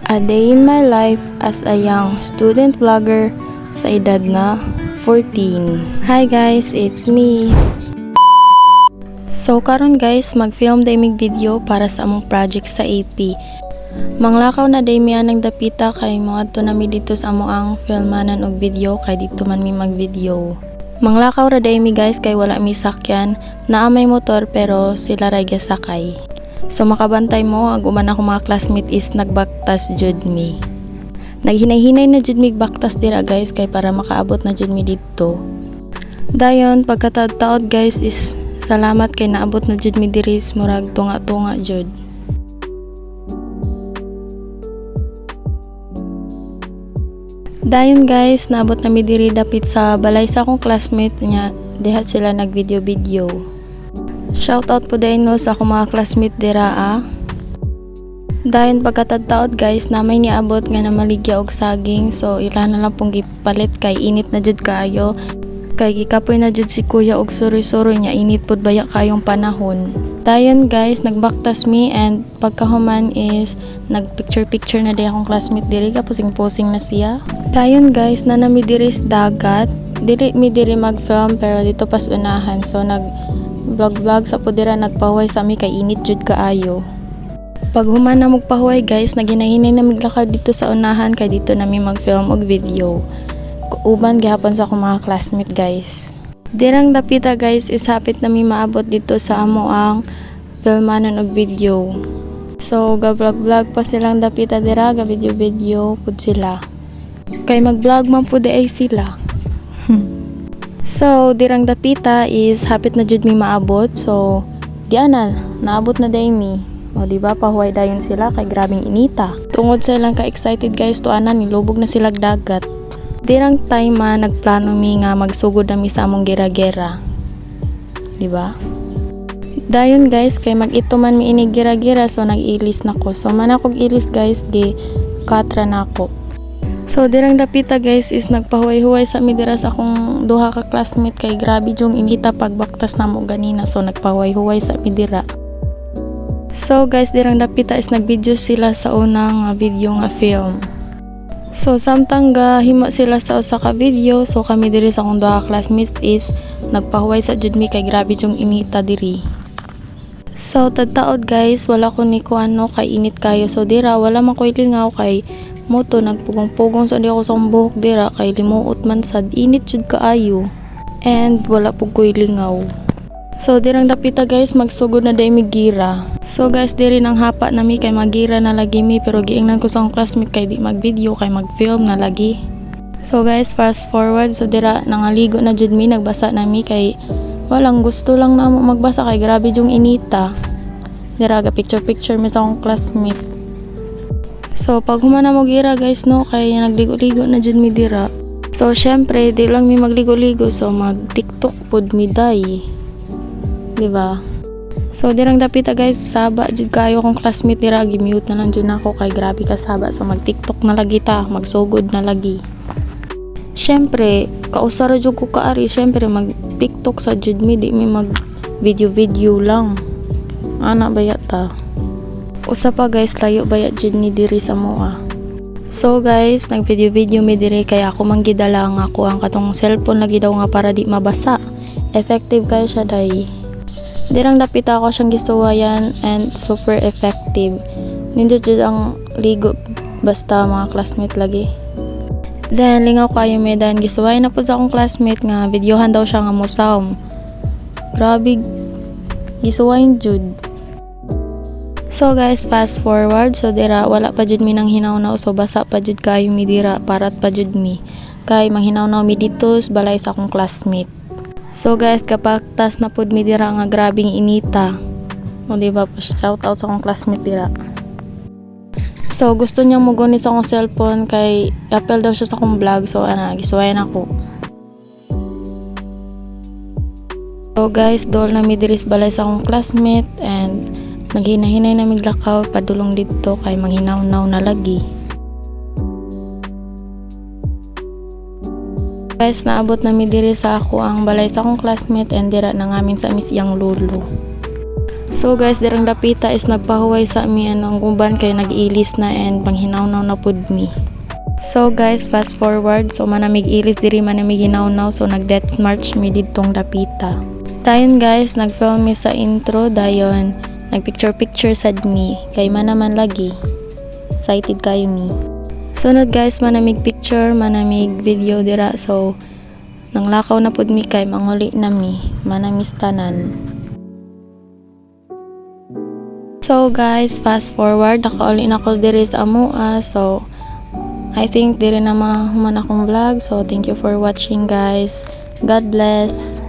A day in my life as a young student vlogger sa edad na 14. Hi guys, it's me. So karon guys, mag-film day mig video para sa among project sa AP. Manglakaw na day mi anang dapita kay moadto na mi dito sa amo ang filmanan og video kay dito man mi mag-video. Manglakaw ra day mi guys kay wala mi sakyan, naa may motor pero sila ra gyasakay. So makabantay mo, ang uman ako mga classmate is nagbaktas jud mi. Naghinay-hinay na jud mi baktas dira guys kay para makaabot na jud mi dito. Dayon pagkataod-taod guys is salamat kay naabot na jud mi diri murag tunga-tunga jud. Dayon guys, naabot na mi diri dapit sa balay sa akong classmate niya, diha sila nag-video-video. Shoutout po din no sa akong mga classmate dira. Dayon pagkataod guys, namay niabot nga na maligya og saging, so ila na lang pong gipalit kay init na jud kaayo. Kay gikapoy na jud si kuya og suroy-suroy niya, init pud baya kayong panahon. Dayon guys, nagbaktas mi and pagkahuman is nagpicture-picture na di akong classmate diri, kapusing-pusing na siya. Dayon guys, nanami diri sa dagat. Dili mi diri mag-film pero dito pas unahan, so vlog sa podira nagpahuway sa mi kay init jud kaayo. Pag human na magpahuway guys, naginahinay na miglakad dito sa unahan kay dito na mi mag-film og video. Uban gihapon sa akong mga classmate guys. Dirang dapita guys is hapit na mi maabot dito sa amo ang filmanon og video. So ga-vlog pa silang dapita dira, ga video pud sila. Kay mag-vlog man pud ay sila. So, dirang dapita is hapit na jud mi maabot. So, diana, naabot na day mi. O, diba, pahuway dayon sila kay grabing inita. Tungod sa ilang ka-excited guys, tuana, nilubog na sila dagat. Dirang time nagplano mi nga magsugod na mi sa among gira-gira. Diba? Dayon guys, kay mag-ito man mi ini gira-gira, so nag-ilis na ko. So, man akong ilis guys, di katra na ako. So dirang dapita guys is nagpahuway-huway sa mi dira sa akong duha ka classmate kay grabe jung inita pagbaktas namo ganina, so nagpahuway-huway sa mi dira. So guys, dirang dapita is nagvideo sila sa unang video nga film. So samtang himo sila sa usa ka video, so kami diri sa akong duha ka classmates is nagpahuway sa jud mi kay grabe jung inita diri. So tadtaod guys, wala ko ni kuano kay init kayo, so dira wala man koy lingaw kay moto nagpugong-pugong sa di ako sa buhok dira kay limuot man sad, init jud kaayo and wala pug koy lingaw. So dirang dapita guys, magsugod na day mi gira. So guys, diri nang hapa na mi kay magira na lagi mi, pero giingnan ko sa akong classmate kay di mag-video kay mag-film na lagi. So guys, fast forward, so dira nangaligo na jud mi, nagbasa na mi kay walang gusto lang na mo magbasa kay grabe jung inita. Dira ga picture mi sa akong classmate. So pag humana mo gira guys no, kay nagligo-ligo na jud mi dira. So syempre di lang mi magligo-ligo, so mag TikTok pod mi day. Diba? So dirang dapita guys, saba jud kayo kong classmate dira, gi-mute na lang jud nako kay grabe ka saba, so mag TikTok na lagi ta, magsugod na lagi. Syempre kausara jud ko kaari, syempre mag TikTok sa jud mi, di mi mag video lang. Ana baya ta. Usa pa guys, layo baya jud ni diri sa moa. So guys, nag-video mi diri kay ako man gidala nga ako ang katong cellphone lagi daw nga para di mabasa. Effective kay siya day. Dirang dapita ako siyang gisuwayan and super effective. Nindot jud ang ligo basta mga classmate lagi. Then lingaw kayo medan gisuwayan na pud sa akong classmate nga videohan daw siya nga musawm. Grabe gisuwayan jud. So guys, fast forward, so dira wala pa jud mi nang hinaw-naw, so basa pa jud kayo mi dira, parat pa jud mi kay manghinaw-naw mi dito sa balay sa akong classmate. So guys, kapaktas na pud mi dira nga grabing inita. O diba, shout out sa akong classmate dira. So gusto niya mo guni sa akong cellphone kay apel daw siya sa akong vlog, so gisuwayan ako. So guys, dol na mi diri sa balay sa akong classmate and naghinahinay na miglakaw padulong dito kay manghinaw-naw na lagi. Guys, naabot na mi diri sa ako ang balay sa akong classmate and dira na ngamin sa mis iyang lolo. So guys, dirang dapita is nagpahuway sa mi ang uban kay nag-ilis na and panghinaw-naw na pud mi. So guys, fast forward, so manamig ilis diri manamig hinaw-naw, so nag-death march mi didtong dapita. Dayon guys, nag-film mi sa intro, dayon nagpicture-picture sad mi kay manaman lagi. Excited kayo mi. Sunod guys, manamig picture, manamig video dira, so nanglakaw na pud mi kay manguli na mi, manamis tanan. So guys, fast forward, nakauli na ko diri sa amoa, so I think diri na mahuman akong vlog. So thank you for watching guys. God bless.